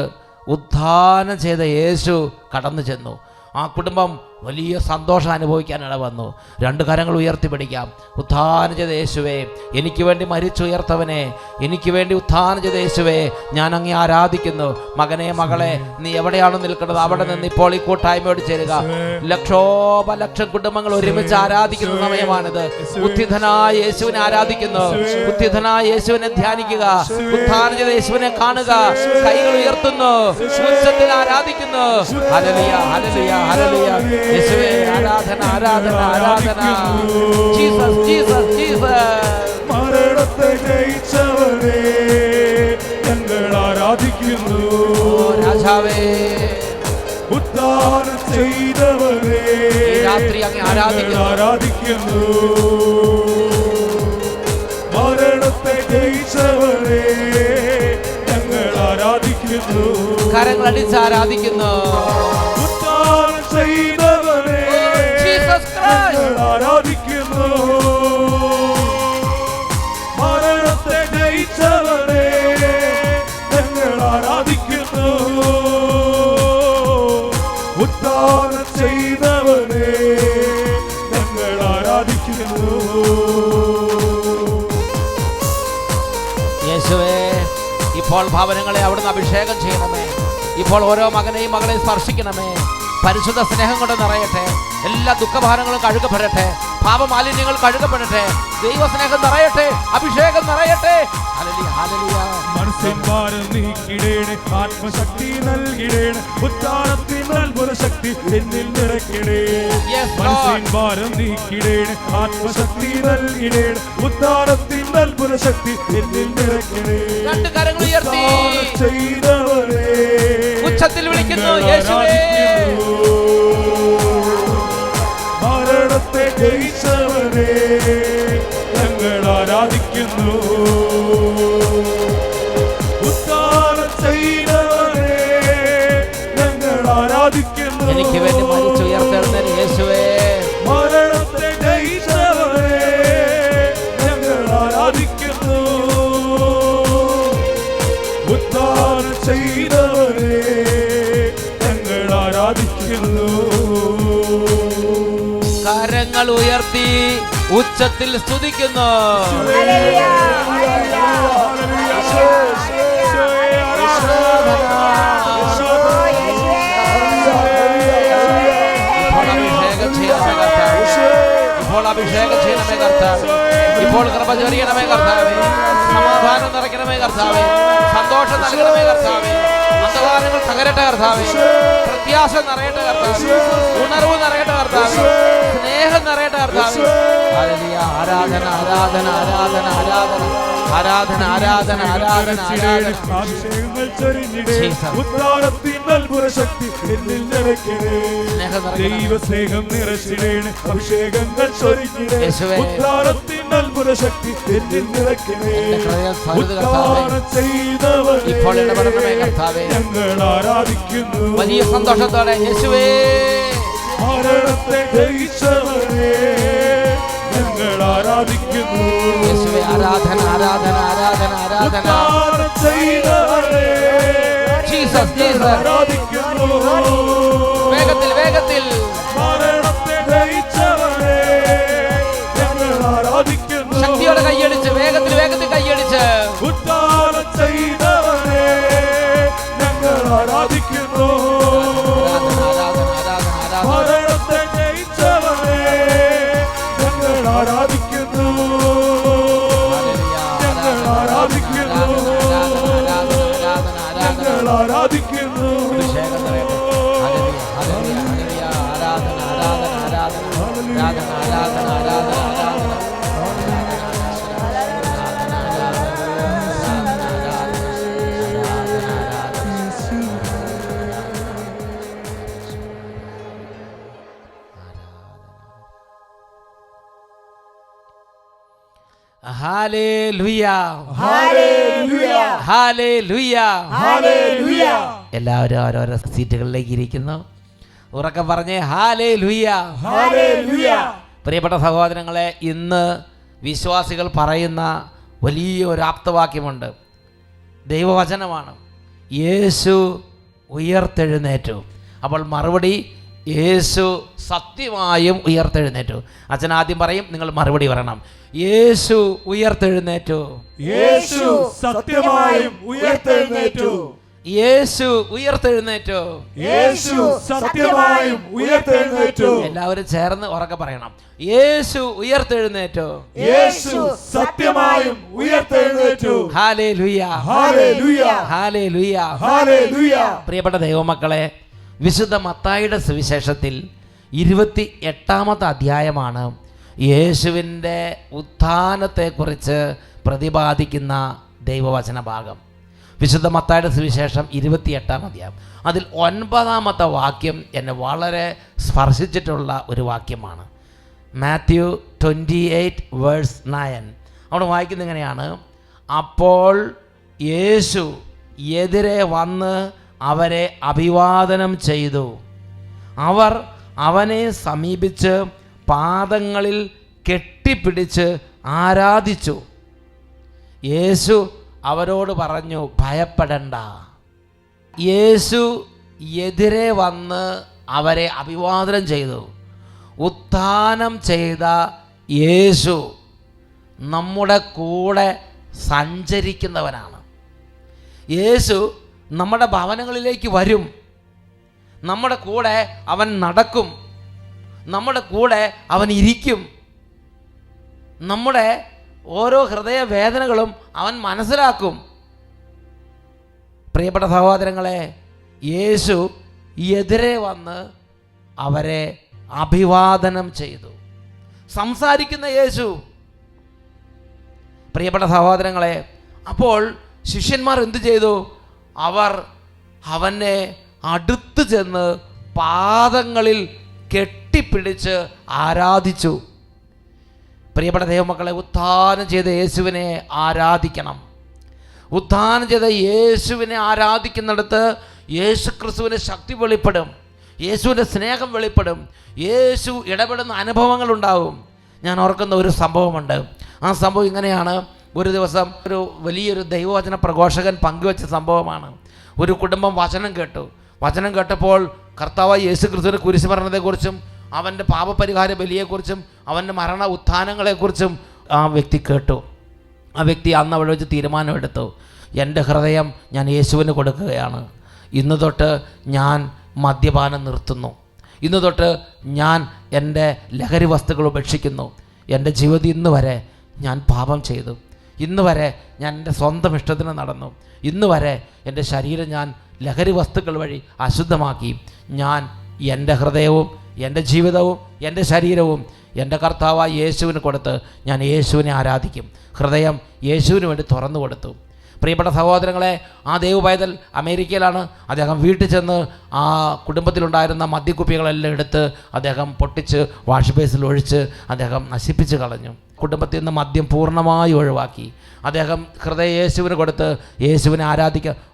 ഉത്ഥാനം ചെയ്ത യേശു കടന്നു ചെന്നു. ആ കുടുംബം വലിയ സന്തോഷം അനുഭവിക്കാനിട വന്നു. 2 കരങ്ങൾ ഉയർത്തിപ്പിടിക്കാം. ഉത്ഥാനം ചെയ്ത യേശുവേ, എനിക്ക് വേണ്ടി മരിച്ചുയർത്തവനെ, എനിക്ക് വേണ്ടി ഉത്ഥാനം ചെയ്ത യേശുവേ, ഞാൻ അങ്ങേ ആരാധിക്കുന്നു. മകനെ, മകളെ, നീ എവിടെയാണ് നിൽക്കുന്നത് അവിടെ നിന്ന് ഇപ്പോൾ ഈ കൂട്ടായ്മയോട് ചേരുക. ലക്ഷോപലക്ഷം കുടുംബങ്ങൾ ഒരുമിച്ച് ആരാധിക്കുന്ന സമയമാണിത്. ഉത്ഥിതനായ യേശുവിനെ ആരാധിക്കുന്നു. ഉത്ഥിതനായ യേശുവിനെ ധ്യാനിക്കുക. ഉത്ഥാനം ചെയ്ത യേശുവിനെ കാണുക. കൈകൾ ഉയർത്തുന്നു, ഉച്ചത്തിൽ ആരാധിക്കുന്നു. ഹല്ലേലൂയ, ഹല്ലേലൂയ, ഹല്ലേലൂയ. യേശുവേ, ആരാധന, ആരാധന, ആരാധന. Jesus, Jesus, Jesus. മരണത്തെ ജയിച്ചവനെ ഞങ്ങൾ ആരാധിക്കുന്നു. രാജാവേ, ഉദ്ധാനം ചെയ്തവനെ ഈ രാത്രി അങ്ങ് ആരാധിക്കുന്നു. മരണത്തെ ജയിച്ചവനെ ഞങ്ങൾ ആരാധിക്കുന്നു. കരങ്ങളടിച്ച് ആരാധിക്കുന്നു. ചെയ്തവനെ ആരാധിക്കുന്നു. മരണത്തെ ജയിച്ചവനെ ഞങ്ങൾ ആരാധിക്കുന്നു. ഉദ്ധാനം ചെയ്തവനെ ഞങ്ങൾ ആരാധിക്കുന്നു. യേശുവേ, ഇപ്പോൾ ഭവനങ്ങളെ അവിടുന്ന് അഭിഷേകം ചെയ്യണമേ. ഇപ്പോൾ ഓരോ മകനെയും മകളെയും സ്പർശിക്കണമേ. പരിശുദ്ധ സ്നേഹം കൊണ്ട് നിറയട്ടെ. എല്ലാ ദുഃഖഭാരങ്ങളും കഴുകപ്പെടട്ടെ. പാപമാലിന്യങ്ങൾ കഴുകപ്പെടട്ടെ. ദൈവസ്നേഹം നിറയട്ടെ. അഭിഷേകം നിറയട്ടെ. Hallelujah, hallelujah. മനസ്സിൻ ഭാരം നീക്കിടേണേ, ആത്മശക്തി നൽകിടേണേ, ഉദ്ധാരത്തിൻ അത്ഭുത ശക്തി എന്നിൽ നിറയ്ക്കണേ. മനസ്സിൻ ഭാരം നീക്കിടേണേ, ആത്മശക്തി നൽകിടേണേ, ഉദ്ധാരത്തിൻ അത്ഭുത ശക്തി എന്നിൽ നിറയ്ക്കണേ. രണ്ട് കരങ്ങൾ ഉയർത്തി ചെയ്തവരേ ഉച്ചത്തിൽ വിളിക്കുന്നു യേശുവേ. മരണത്തെ ജയിച്ചവരേ ഞങ്ങൾ ആരാധിക്കുന്നു. എനിക്ക് വേണ്ടി മരിച്ചുയർത്തെഴുന്നേൽ യേശുവേ. മരണത്തെ ജയിച്ചവരേ ഞങ്ങൾ ആരാധിക്കുന്നു. ഉദ്ധാനം ചെയ്തവരേ ഞങ്ങൾ ആരാധിക്കുന്നു. കരങ്ങൾ ഉയർത്തി ഉച്ചത്തിൽ സ്തുതിക്കുന്നു. ഇപ്പോൾ അഭിഷേകം ചെയ്യണമേ കർത്താവേ. ഇപ്പോൾ കൃപ ചൊരിയണമേ കർത്താവേ. സമാധാനം നിറയ്ക്കണമേ കർത്താവേ. സന്തോഷം നൽകണമേ കർത്താവേ. അന്ധകാരങ്ങൾ തകരട്ടെ കർത്താവേ. പ്രത്യാശ നിറയട്ടെ കർത്താവേ. ഉണർവ് നിറയട്ടെ കർത്താവേ. സ്നേഹം നിറയട്ടെ കർത്താവേ. ഹല്ലേലൂയ. ആരാധന, ആരാധന, ആരാധന, ആരാധന, ആരാധന, ആരാധന, ആരാധന, ആരാധന. അഭിഷേകങ്ങൾ ചൊരിഞ്ഞിടേ, ഉദ്ധാരത്തിൻ അത്ഭുത ശക്തി എന്നിൽ നിറയ്ക്കണേ. ദൈവസ്നേഹം നിറച്ചിടേണേ, അഭിഷേകങ്ങൾ ചൊരിഞ്ഞിടേ, ഉദ്ധാരത്തിൻ അത്ഭുത ശക്തി എന്നിൽ നിറയ്ക്കണേ. ഉദ്ധാരം ചെയ്തവരേ ഞങ്ങൾ ആരാധിക്കുന്നു. വലിയ സന്തോഷത്തോടെ യേശുവേ. മരണത്തെ ജയിച്ചവരേ ഞങ്ങൾ ആരാധിക്കുന്നു. യേശുവേ. ആരാധന, ആരാധന, ആരാധന, ആരാധന. ചെയ്തവരേ ജീസസ്, ജീസസ്. ആരാധിക്കുന്നു. വേഗത്തിൽ, വേഗത്തിൽ. മരണത്തെ ജയിച്ചവരേ ഞങ്ങൾ ആരാധിക്കുന്നു. ശക്തിയോടെ കൈയടിച്ച്, വേഗത്തിൽ, വേഗത്തിൽ കൈയടിച്ച്. ഉദ്ധാനം ചെയ്തവരേ ഞങ്ങൾ ആരാധിക്കുന്നു. മരണത്തെ ജയിച്ചവരേ ഞങ്ങൾ ആരാധിക്കുന്നു. ഞങ്ങൾ ആരാധിക്കുന്നു. ഞങ്ങൾ ആരാധിക്കുന്നു. ഹല്ലേലൂയ, ഹല്ലേലൂയ, ഹല്ലേലൂയ, ഹല്ലേലൂയ. എല്ലാവരും ഓരോരോ സീറ്റുകളിലേക്ക് ഇരിക്കുന്നു. ഉറക്കെ പറഞ്ഞേ ഹല്ലേലൂയ, ഹല്ലേലൂയ. പ്രിയപ്പെട്ട സഹോദരങ്ങളെ, ഇന്ന് വിശ്വാസികൾ പറയുന്ന വലിയൊരു ആപ്തവാക്യമുണ്ട്. ദൈവവചനമാണ്. യേശു ഉയർത്തെഴുന്നേറ്റു. അപ്പോൾ മറുപടി, യേശു സത്യമായും ഉയർത്തെഴുന്നേറ്റു. അച്ഛൻ ആദ്യം പറയും, നിങ്ങൾ മറുപടി പറയണം. യേശു ഉയർത്തെഴുന്നേറ്റു. യേശു സത്യമായും ഉയർത്തെഴുന്നേറ്റു. യേശു ഉയർത്തെഴുന്നേറ്റു. യേശു സത്യമായും ഉയർത്തെഴുന്നേറ്റു. എല്ലാവരും ചേർന്ന് ഉറക്കെ പറയണം. യേശു ഉയർത്തെഴുന്നേറ്റു. യേശു സത്യമായും ഉയർത്തെഴുന്നേറ്റു. ഹല്ലേലൂയ, ഹല്ലേലൂയ, ഹല്ലേലൂയ, ഹല്ലേലൂയ. പ്രിയപ്പെട്ട ദൈവമക്കളെ, വിശുദ്ധ മത്തായിയുടെ സുവിശേഷത്തിൽ 28-ാമത്തെ അധ്യായമാണ് യേശുവിൻ്റെ ഉത്ഥാനത്തെക്കുറിച്ച് പ്രതിപാദിക്കുന്ന ദൈവവചന ഭാഗം. വിശുദ്ധ മത്തായിയുടെ സുവിശേഷം 28-ാം അധ്യായം. അതിൽ 9-ാമത്തെ വാക്യം എന്നെ വളരെ സ്പർശിച്ചിട്ടുള്ള ഒരു വാക്യമാണ്. മാത്യു 28:9. അവിടെ വായിക്കുന്നത് ഇങ്ങനെയാണ്: അപ്പോൾ യേശു എതിരെ വന്ന് അവരെ അഭിവാദനം ചെയ്തു. അവർ അവനെ സമീപിച്ച് പാദങ്ങളിൽ കെട്ടിപ്പിടിച്ച് ആരാധിച്ചു. യേശു അവരോട് പറഞ്ഞു, ഭയപ്പെടണ്ട. യേശു എതിരെ വന്ന് അവരെ അഭിവാദനം ചെയ്തു. ഉത്ഥാനം ചെയ്ത യേശു നമ്മുടെ കൂടെ സഞ്ചരിക്കുന്നവനാണ്. യേശു നമ്മുടെ ഭവനങ്ങളിലേക്ക് വരും. നമ്മുടെ കൂടെ അവൻ നടക്കും. നമ്മുടെ കൂടെ അവൻ ഇരിക്കും. നമ്മുടെ ഓരോ ഹൃദയവേദനകളും അവൻ മനസ്സിലാക്കും. പ്രിയപ്പെട്ട സഹോദരങ്ങളെ, യേശു എതിരെ വന്ന് അവരെ അഭിവാദനം ചെയ്തു. സംസാരിക്കുന്ന യേശു. പ്രിയപ്പെട്ട സഹോദരങ്ങളെ, അപ്പോൾ ശിഷ്യന്മാർ എന്തു ചെയ്തു? അവർ അവനെ അടുത്ത് ചെന്ന് പാദങ്ങളിൽ കെട്ടിപ്പിടിച്ച് ആരാധിച്ചു. പ്രിയപ്പെട്ട ദൈവമക്കളെ, ഉത്ഥാനം ചെയ്ത യേശുവിനെ ആരാധിക്കണം. ഉത്ഥാനം ചെയ്ത യേശുവിനെ ആരാധിക്കുന്നിടത്ത് യേശു ക്രിസ്തുവിൻ്റെ ശക്തി വെളിപ്പെടും, യേശുവിൻ്റെ സ്നേഹം വെളിപ്പെടും, യേശു ഇടപെടുന്ന അനുഭവങ്ങളുണ്ടാവും. ഞാൻ ഓർക്കുന്ന ഒരു സംഭവമുണ്ട്. ആ സംഭവം ഇങ്ങനെയാണ്. ഒരു ദിവസം ഒരു വലിയൊരു ദൈവവചന പ്രഘോഷകൻ പങ്കുവെച്ച സംഭവമാണ്. ഒരു കുടുംബം വചനം കേട്ടു. വചനം കേട്ടപ്പോൾ കർത്താവായ യേശു ക്രിസ്തുവിൻ്റെ കുരിശുമരണത്തെക്കുറിച്ചും അവൻ്റെ പാപപരിഹാര ബലിയെക്കുറിച്ചും അവൻ്റെ മരണ ഉത്ഥാനങ്ങളെക്കുറിച്ചും ആ വ്യക്തി കേട്ടു. ആ വ്യക്തി അന്ന് അവിടെ വെച്ച് തീരുമാനമെടുത്തു, എൻ്റെ ഹൃദയം ഞാൻ യേശുവിന് കൊടുക്കുകയാണ്. ഇന്ന് തൊട്ട് ഞാൻ മദ്യപാനം നിർത്തുന്നു. ഇന്ന് തൊട്ട് ഞാൻ എൻ്റെ ലഹരി വസ്തുക്കൾ ഉപേക്ഷിക്കുന്നു. എൻ്റെ ജീവിതത്തിൽ ഇന്ന് വരെ ഞാൻ പാപം ചെയ്തു. ഇന്ന് വരെ ഞാൻ എൻ്റെ സ്വന്തം ഇഷ്ടത്തിന് നടന്നു. ഇന്ന് വരെ എൻ്റെ ശരീരം ഞാൻ ലഹരി വസ്തുക്കൾ വഴി അശുദ്ധമാക്കി. ഞാൻ എൻ്റെ ഹൃദയവും എൻ്റെ ജീവിതവും എൻ്റെ ശരീരവും എൻ്റെ കർത്താവായ യേശുവിന് കൊടുത്ത് ഞാൻ യേശുവിനെ ആരാധിക്കും. ഹൃദയം യേശുവിന് വേണ്ടി തുറന്നു കൊടുത്തു. പ്രിയപ്പെട്ട സഹോദരങ്ങളെ, ആ ദൈവപൈതൽ അമേരിക്കയിലാണ്. അദ്ദേഹം വീട്ടിൽ ചെന്ന് ആ കുടുംബത്തിലുണ്ടായിരുന്ന മദ്യക്കുപ്പികളെല്ലാം എടുത്ത് അദ്ദേഹം പൊട്ടിച്ച് വാഷ് ബേസിൽ ഒഴിച്ച് അദ്ദേഹം നശിപ്പിച്ച് കളഞ്ഞു. കുടുംബത്തിൽ നിന്ന് മദ്യം പൂർണ്ണമായി ഒഴിവാക്കി. അദ്ദേഹം ഹൃദയ യേശുവിന് കൊടുത്ത് യേശുവിനെ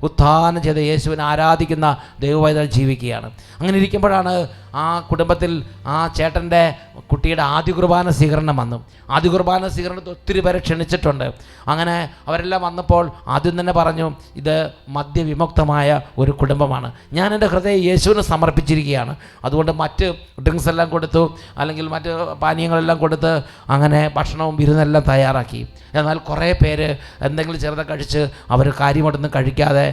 ഉത്ഥാനം ചെയ്ത് യേശുവിനെ ആരാധിക്കുന്ന ദൈവപൈതൽ ജീവിക്കുകയാണ്. അങ്ങനെ ഇരിക്കുമ്പോഴാണ് ആ കുടുംബത്തിൽ ആ ചേട്ടൻ്റെ കുട്ടിയുടെ ആദ്യ കുർബാന സ്വീകരണം വന്നു. ആദ്യ കുർബാന സ്വീകരണത്തിൽ ഒത്തിരി പേരെ ക്ഷണിച്ചിട്ടുണ്ട്. അങ്ങനെ അവരെല്ലാം വന്നപ്പോൾ ആദ്യം തന്നെ പറഞ്ഞു, ഇത് മദ്യവിമുക്തമായ ഒരു കുടുംബമാണ്. ഞാൻ എൻ്റെ ഹൃദയം യേശുവിന് സമർപ്പിച്ചിരിക്കുകയാണ്. അതുകൊണ്ട് മറ്റ് ഡ്രിങ്ക്സ് എല്ലാം കൊടുത്തു, അല്ലെങ്കിൽ മറ്റ് പാനീയങ്ങളെല്ലാം കൊടുത്ത് അങ്ങനെ ഭക്ഷണവും വിരുന്നെല്ലാം തയ്യാറാക്കി. എന്നാൽ കുറേ പേര് എന്തെങ്കിലും ചെറുതൊക്കെ കഴിച്ച് അവർ കാര്യമായിട്ടൊന്നും കഴിക്കാതെ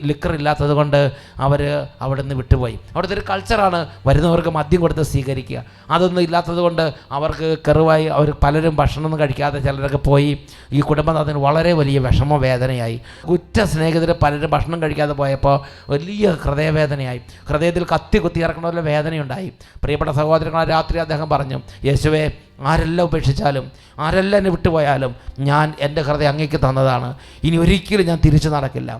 ലിക്കർ ഇല്ലാത്തത് കൊണ്ട് അവർ അവിടെ നിന്ന് വിട്ടുപോയി. അവിടുത്തെ ഒരു കൾച്ചറാണ് വരുന്നവർക്ക് മദ്യം കൊടുത്ത് സ്വീകരിക്കുക. അതൊന്നും ഇല്ലാത്തത് കൊണ്ട് അവർക്ക് കെറുവായി അവർ പലരും ഭക്ഷണമൊന്നും കഴിക്കാതെ ചിലരൊക്കെ പോയി. ഈ കുടുംബം അതിന് വളരെ വലിയ വിഷമ വേദനയായി. ഉറ്റ സ്നേഹിതർ പലരും ഭക്ഷണം കഴിക്കാതെ പോയപ്പോൾ വലിയ ഹൃദയവേദനയായി. ഹൃദയത്തിൽ കുത്തി ഇറക്കണ പോലെ വേദനയുണ്ടായി. പ്രിയപ്പെട്ട സഹോദരങ്ങളെ, രാത്രി അദ്ദേഹം പറഞ്ഞു, യേശുവേ, ആരെല്ലാം ഉപേക്ഷിച്ചാലും ആരെല്ലാം എന്നെ വിട്ടുപോയാലും ഞാൻ എൻ്റെ ഹൃദയം അങ്ങേക്ക് തന്നതാണ്. ഇനി ഒരിക്കലും ഞാൻ തിരിച്ചു നടക്കില്ല.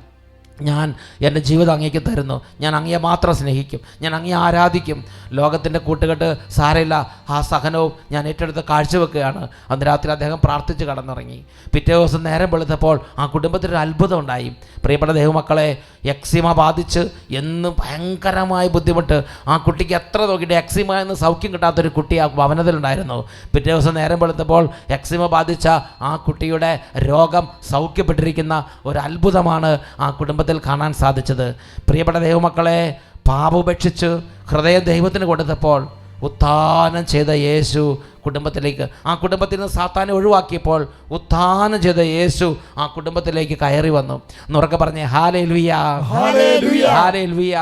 ഞാൻ എൻ്റെ ജീവിതം അങ്ങേക്ക് തരുന്നു. ഞാൻ അങ്ങയെ മാത്രം സ്നേഹിക്കും. ഞാൻ അങ്ങയെ ആരാധിക്കും. ലോകത്തിൻ്റെ കൂട്ടുകെട്ട് സാരമില്ല, ആ സഹനവും ഞാൻ ഏറ്റെടുത്ത് കാഴ്ചവെക്കുകയാണ്. അന്ന് രാത്രി അദ്ദേഹം പ്രാർത്ഥിച്ച് കടന്നുറങ്ങി. പിറ്റേ ദിവസം നേരം വെളുത്തപ്പോൾ ആ കുടുംബത്തിനൊരു അത്ഭുതം ഉണ്ടായി. പ്രിയപ്പെട്ട ദൈവമക്കളെ, എക്സിമ ബാധിച്ച് എന്നും ഭയങ്കരമായ ബുദ്ധിമുട്ട്. ആ കുട്ടിക്ക് എത്ര നോക്കിയിട്ട് എക്സിമ എന്ന് സൗഖ്യം കിട്ടാത്തൊരു കുട്ടി ആ ഭവനത്തിലുണ്ടായിരുന്നു. പിറ്റേ ദിവസം നേരം വെളുത്തപ്പോൾ എക്സിമ ബാധിച്ച ആ കുട്ടിയുടെ രോഗം സൗഖ്യപ്പെട്ടിരിക്കുന്ന ഒരു അത്ഭുതമാണ് ആ കുടുംബത്തിൽ കാണാൻ സാധിച്ചത്. പ്രിയപ്പെട്ട ദൈവമക്കളെ, പാപോപേക്ഷിച്ച് ഹൃദയം ദൈവത്തിന് കൊടുത്തപ്പോൾ ഉത്ഥാനം ചെയ്ത യേശു കുടുംബത്തിലേക്ക്, ആ കുടുംബത്തിൽ നിന്ന് സാത്താനെ ഒഴിവാക്കിയപ്പോൾ ഉത്ഥാനം ചെയ്ത യേശു ആ കുടുംബത്തിലേക്ക് കയറി വന്നു. എന്നുറക്കെ പറഞ്ഞേ, ഹല്ലേലൂയ, ഹല്ലേലൂയ.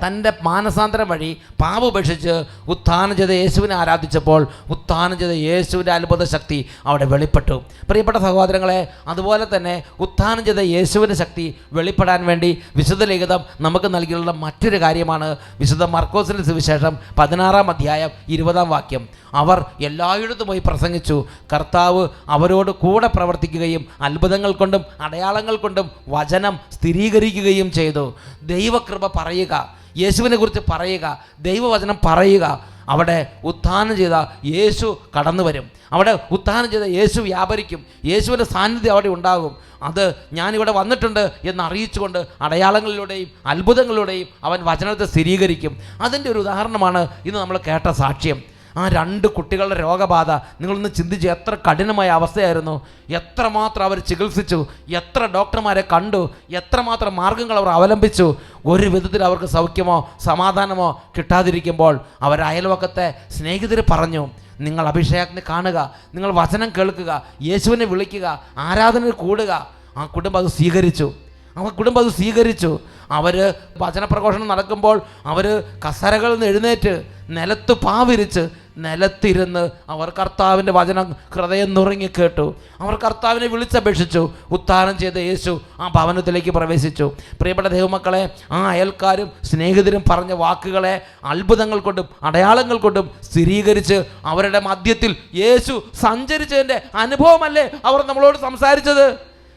തൻ്റെ മാനസാന്തരം വഴി പാപം ഉപേക്ഷിച്ച് ഉത്ഥാനം ചെയ്ത യേശുവിനെ ആരാധിച്ചപ്പോൾ ഉത്ഥാനം ചെയ്ത യേശുവിൻ്റെ അത്ഭുത ശക്തി അവിടെ വെളിപ്പെട്ടു. പ്രിയപ്പെട്ട സഹോദരങ്ങളെ, അതുപോലെ തന്നെ ഉത്ഥാനം ചെയ്ത യേശുവിൻ്റെ ശക്തി വെളിപ്പെടാൻ വേണ്ടി വിശുദ്ധ ലിഖിതം നമുക്ക് നൽകിയുള്ള മറ്റൊരു കാര്യമാണ് വിശുദ്ധ മർക്കോസിൻ്റെ സുവിശേഷം 16-ാം അധ്യായം 20-ാം വാക്യം. അവർ എല്ലായിടത്തും പോയി പ്രസംഗിച്ചു. കർത്താവ് അവരോട് കൂടെ പ്രവർത്തിക്കുകയും അത്ഭുതങ്ങൾ കൊണ്ടും അടയാളങ്ങൾ കൊണ്ടും വചനം സ്ഥിരീകരിക്കുകയും ചെയ്തു. ദൈവകൃപ പറയുക, യേശുവിനെ കുറിച്ച് പറയുക, ദൈവവചനം പറയുക. അവിടെ ഉത്ഥാനം ചെയ്ത യേശു കടന്നു വരും. അവിടെ ഉത്ഥാനം ചെയ്ത യേശു വ്യാപരിക്കും. യേശുവിൻ്റെ സാന്നിധ്യം അവിടെ ഉണ്ടാകും. അത് ഞാനിവിടെ വന്നിട്ടുണ്ട് എന്ന് അറിയിച്ചുകൊണ്ട് അടയാളങ്ങളിലൂടെയും അത്ഭുതങ്ങളിലൂടെയും അവൻ വചനത്തെ സ്ഥിരീകരിക്കും. അതിൻ്റെ ഒരു ഉദാഹരണമാണ് ഇന്ന് നമ്മൾ കേട്ട സാക്ഷ്യം. ആ 2 കുട്ടികളുടെ രോഗബാധ നിങ്ങളൊന്ന് ചിന്തിച്ച്, എത്ര കഠിനമായ അവസ്ഥയായിരുന്നു. എത്രമാത്രം അവർ ചികിത്സിച്ചു, എത്ര ഡോക്ടർമാരെ കണ്ടു, എത്രമാത്രം മാർഗങ്ങൾ അവർ അവലംബിച്ചു. ഒരു വിധത്തിൽ അവർക്ക് സൗഖ്യമോ സമാധാനമോ കിട്ടാതിരിക്കുമ്പോൾ അവർ അയൽവക്കത്തെ സ്നേഹിതർ പറഞ്ഞു, നിങ്ങൾ അഭിഷേകത്തിന് കാണുക, നിങ്ങൾ വചനം കേൾക്കുക, യേശുവിനെ വിളിക്കുക, ആരാധനയിൽ കൂടുക. ആ കുടുംബം അത് സ്വീകരിച്ചു. അവർ കുടുംബം അത് സ്വീകരിച്ചു. അവർ വചനപ്രഘോഷണം നടക്കുമ്പോൾ അവർ കസരകളിൽ നിന്ന് എഴുന്നേറ്റ് നിലത്ത് പാവിരിച്ച് നിലത്തിരുന്ന് അവർ കർത്താവിൻ്റെ വചനം ഹൃദയം നുറുങ്ങി കേട്ടു. അവർ കർത്താവിനെ വിളിച്ചപേക്ഷിച്ചു. ഉത്ഥാനം ചെയ്ത യേശു ആ ഭവനത്തിലേക്ക് പ്രവേശിച്ചു. പ്രിയപ്പെട്ട ദൈവമക്കളെ, ആ അയൽക്കാരും സ്നേഹിതരും പറഞ്ഞ വാക്കുകളെ അത്ഭുതങ്ങൾ കൊണ്ടും അടയാളങ്ങൾ കൊണ്ടും സ്ഥിരീകരിച്ച് അവരുടെ മധ്യത്തിൽ യേശു സഞ്ചരിച്ചതിൻ്റെ അനുഭവമല്ലേ അവർ നമ്മളോട് സംസാരിച്ചത്?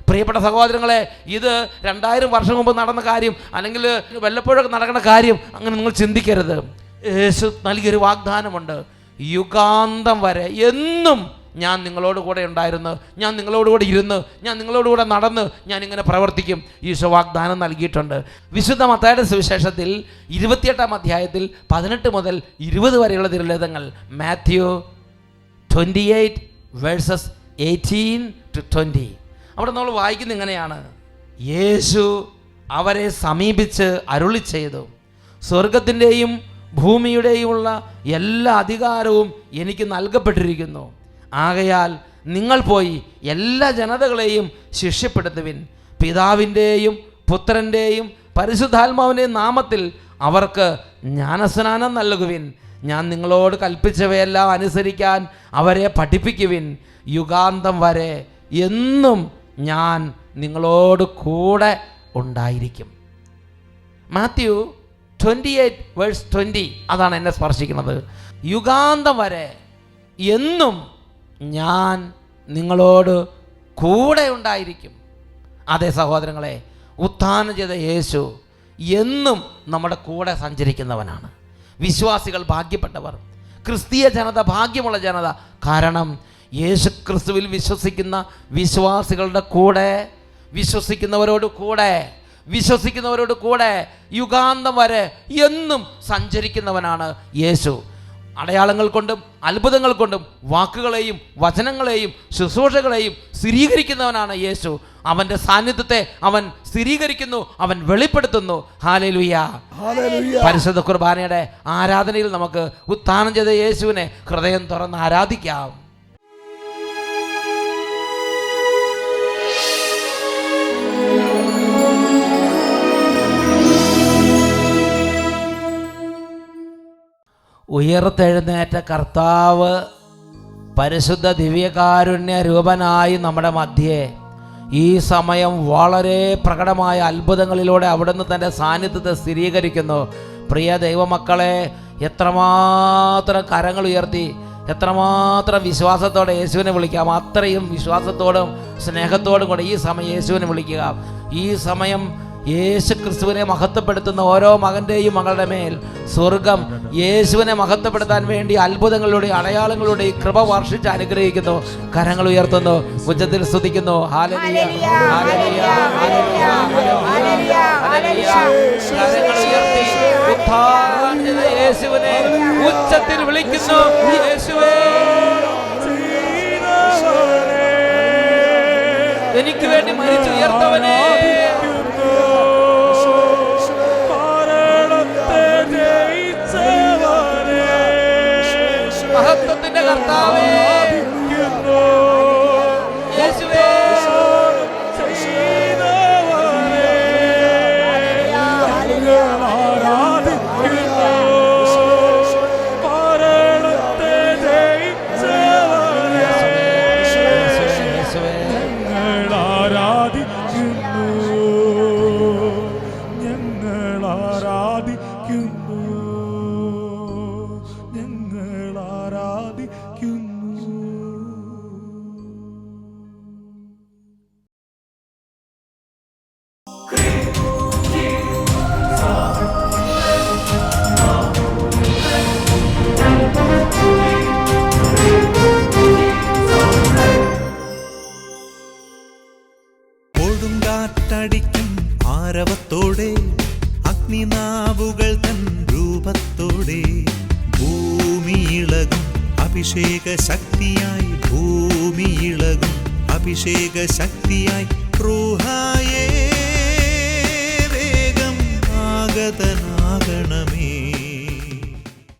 പ്രിയപ്പെട്ട സഹോദരങ്ങളെ, ഇത് 2000 വർഷം മുമ്പ് നടന്ന കാര്യം അല്ലെങ്കിൽ വല്ലപ്പോഴൊക്കെ നടക്കുന്ന കാര്യം അങ്ങനെ നിങ്ങൾ ചിന്തിക്കരുത്. യേശു നൽകിയൊരു വാഗ്ദാനമുണ്ട്. യുഗാന്തം വരെ എന്നും ഞാൻ നിങ്ങളോട് കൂടെ ഉണ്ടായിരുന്നു, ഞാൻ നിങ്ങളോട് കൂടെ ഇരുന്ന്, ഞാൻ നിങ്ങളോട് കൂടെ നടന്ന്, ഞാൻ ഇങ്ങനെ പ്രവർത്തിക്കും. ഈശോ വാഗ്ദാനം നൽകിയിട്ടുണ്ട്. വിശുദ്ധ മത്തായിയുടെ സുവിശേഷത്തിൽ 28-ാം അധ്യായത്തിൽ 18 മുതൽ 20 വരെയുള്ള തിരുലിഖിതങ്ങൾ, മാത്യു 28:18-20. അവിടെ നമ്മൾ വായിക്കുന്നത് ഇങ്ങനെയാണ്: യേശു അവരെ സമീപിച്ച് അരുളി ചെയ്തു, സ്വർഗത്തിൻ്റെയും ഭൂമിയുടെയുമുള്ള എല്ലാ അധികാരവും എനിക്ക് നൽകപ്പെട്ടിരിക്കുന്നു. ആകയാൽ നിങ്ങൾ പോയി എല്ലാ ജനതകളെയും ശിഷ്യപ്പെടുത്തുവിൻ. പിതാവിൻ്റെയും പുത്രൻ്റെയും പരിശുദ്ധാത്മാവിൻ്റെയും നാമത്തിൽ അവർക്ക് ജ്ഞാനസ്നാനം നൽകുവിൻ. ഞാൻ നിങ്ങളോട് കൽപ്പിച്ചവയെല്ലാം അനുസരിക്കാൻ അവരെ പഠിപ്പിക്കുവിൻ. യുഗാന്തം വരെ എന്നും ഞാൻ നിങ്ങളോട് കൂടെ ഉണ്ടായിരിക്കും. മാത്യു 28:20 അതാണ് എന്നെ സ്പർശിക്കുന്നത്. യുഗാന്തം വരെ എന്നും ഞാൻ നിങ്ങളോട് കൂടെ ഉണ്ടായിരിക്കും. അതേ സഹോദരങ്ങളെ, ഉത്ഥാനം ചെയ്ത യേശു എന്നും നമ്മുടെ കൂടെ സഞ്ചരിക്കുന്നവനാണ്. വിശ്വാസികൾ ഭാഗ്യപ്പെട്ടവർ, ക്രിസ്തീയ ജനത ഭാഗ്യമുള്ള ജനത. കാരണം യേശു ക്രിസ്തുവിൽ വിശ്വസിക്കുന്ന വിശ്വാസികളുടെ കൂടെ, വിശ്വസിക്കുന്നവരോട് കൂടെ യുഗാന്തം വരെ എന്നും സഞ്ചരിക്കുന്നവനാണ് യേശു. അടയാളങ്ങൾ കൊണ്ടും അത്ഭുതങ്ങൾ കൊണ്ടും വാക്കുകളെയും വചനങ്ങളെയും ശുശ്രൂഷകളെയും സ്ഥിരീകരിക്കുന്നവനാണ് യേശു. അവൻ്റെ സാന്നിധ്യത്തെ അവൻ സ്ഥിരീകരിക്കുന്നു, അവൻ വെളിപ്പെടുത്തുന്നു. ഹല്ലേലൂയ. പരിശുദ്ധ കുർബാനയുടെ ആരാധനയിൽ നമുക്ക് ഉത്ഥാനം ചെയ്ത യേശുവിനെ ഹൃദയം തുറന്ന് ആരാധിക്കാം. ഉയർത്തെഴുന്നേറ്റ കർത്താവ് പരിശുദ്ധ ദിവ്യകാരുണ്യ രൂപനായി നമ്മുടെ മധ്യേ ഈ സമയം വളരെ പ്രകടമായ അത്ഭുതങ്ങളിലൂടെ അവിടുന്ന് തൻ്റെ സാന്നിധ്യത്തെ സ്ഥിരീകരിക്കുന്നു. പ്രിയ ദൈവമക്കളെ, എത്രമാത്രം കരങ്ങൾ ഉയർത്തി, എത്രമാത്രം വിശ്വാസത്തോടെ യേശുവിനെ വിളിക്കാം, അത്രയും വിശ്വാസത്തോടും സ്നേഹത്തോടും കൂടെ ഈ സമയം യേശുവിനെ വിളിക്കുക. ഈ സമയം യേശു ക്രിസ്തുവിനെ മഹത്വപ്പെടുത്തുന്ന ഓരോ മകൻ്റെയും മകളുടെ മേൽ സ്വർഗം യേശുവിനെ മഹത്വപ്പെടുത്താൻ വേണ്ടി അത്ഭുതങ്ങളിലൂടെ അടയാളങ്ങളിലൂടെ ഈ കൃപ വർഷിച്ച് അനുഗ്രഹിക്കുന്നു. കരങ്ങൾ ഉയർത്തുന്നു, ഉച്ചത്തിൽ സ്തുതിക്കുന്നു. ഹല്ലേലൂയ, ഹല്ലേലൂയ, ഹല്ലേലൂയ, ഹല്ലേലൂയ. കരങ്ങൾ ഉയർത്തി ഉത്ഥാനം ചെയ്ത യേശുവിനെ ഉച്ചത്തിൽ വിളിക്കുന്നു. യേശുവേ, എനിക്ക് വേണ്ടി മരിച്ചു ഉയർത്തവനെ, മഹത്വത്തിന്റെ കർത്താവേ, യേശുവേ, കൊടുങ്കാറ്റടിക്കും ആരവത്തോടെ, അഗ്നിനാവുകൾ തൻ രൂപത്തോടെ, ഭൂമിയിളകും അഭിഷേക ശക്തിയായി, ഭൂമിയിളകും അഭിഷേക ശക്തിയായി, റൂഹാ